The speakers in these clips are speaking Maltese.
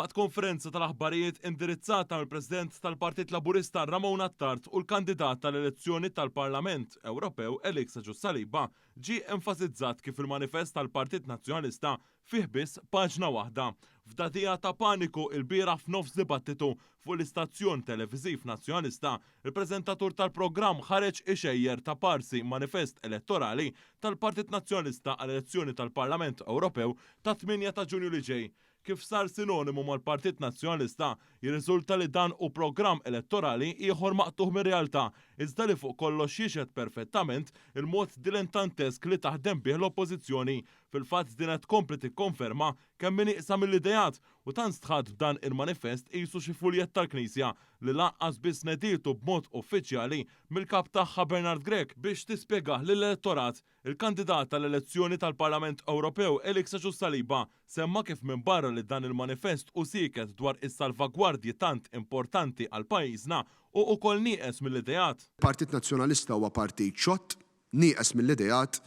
Waqt konferenza tal-aħbarijiet indirizzata mill-President tal-Partit Laburista Ramon Attard u l-kandidat tal-elezzjoni tal-Parlament Ewropew Elixaju Saliba ġie enfasizzat kif il-manifest tal-Partit Nazzjonalista fih biss paġna waħda. F'datija ta' paniku il-bieraħ f'nofs dibattitu fuq l-istazzjon televiżiv nazzjonalista, il-preżentatur tal-programm ħareġ ixejjer ta' parsi manifest elettorali tal-Partit Nazzjonalista għall-elezzjoni tal-Parlament Ewropew ta' 8 ta' Ġunju li ġej. Kif sar sinonimu mal-Partit Nazzjonalista, jirriżulta li dan u programm elettorali ieħor maqtuħ mir-realtà, iżda li fuq kollox jixed perfettament il-mod dilettantesk li taħdem bih l-oppożizzjoni. Fil-fatt din qed tkompli tikkonferma kemm min iqsa mill-idejat u tant stħad f'dan il-manifest qisu xi fuljet tal-Knisja li lanqas biss nediltu b'mod uffiċjali mill-kap tagħha Bernard Grech biex tispjegah lill-elettorat. Il-kandidat tal-elezzjoni tal-Parlament Ewropew Elixaju Saliba semma kif minn barra li dan il-manifest u siket dwar is-salvagwardji tant importanti għal pajjiżna u wkoll nieqes mill-idejat. Partit Nazzjonalista huwa partit ċott, nieqes mill-idejat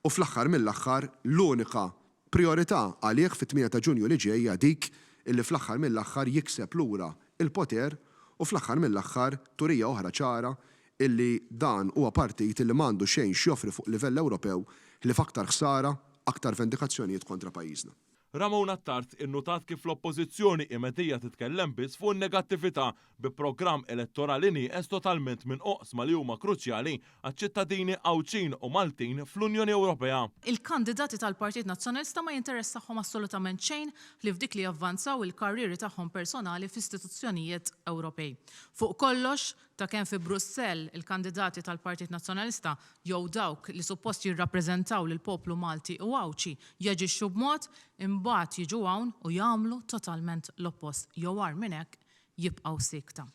u fl-aħħar mill-aħħar l-unika priorità għalih fit-8 ta' Ġunju li ġej hija dik illi fl-aħħar mill-aħħar jikseb lura il-poter u fl-aħħar mill-aħħar turija oħra ċara illi dan huwa partit illi m'għandu xejn x'joffri fuq livell Ewropew li f'aktar ħsara, aktar vendikazzjonijiet kontra pajjiżna. Ramon Attard innutat kif l-oppożizzjoni imedija titkellem biss fuq in-negattività bi programm elettorali nieqes totalment minn oqsma li huma kruċjali għaċ-ċittadini Awċin u Maltin fl-Unjoni Ewropea. Il-kandidati tal-Partit Nazzjonalista ma jinteressahom assolutament xejn li f'dik li javvanzaw il-karrieri tagħhom personali f'istituzzjonijiet Ewropej. Fuq kollox, ta' kemm fi Brussell il-kandidati tal-Partit Nazzjonalista jew dawk li suppost jirrappreżentaw lil poplu Malti u Awċi jaġixxu b'mod imbagħad jiġu hawn u jagħmlu totalment l-oppost jew għar minn hekk jibqgħu sikta.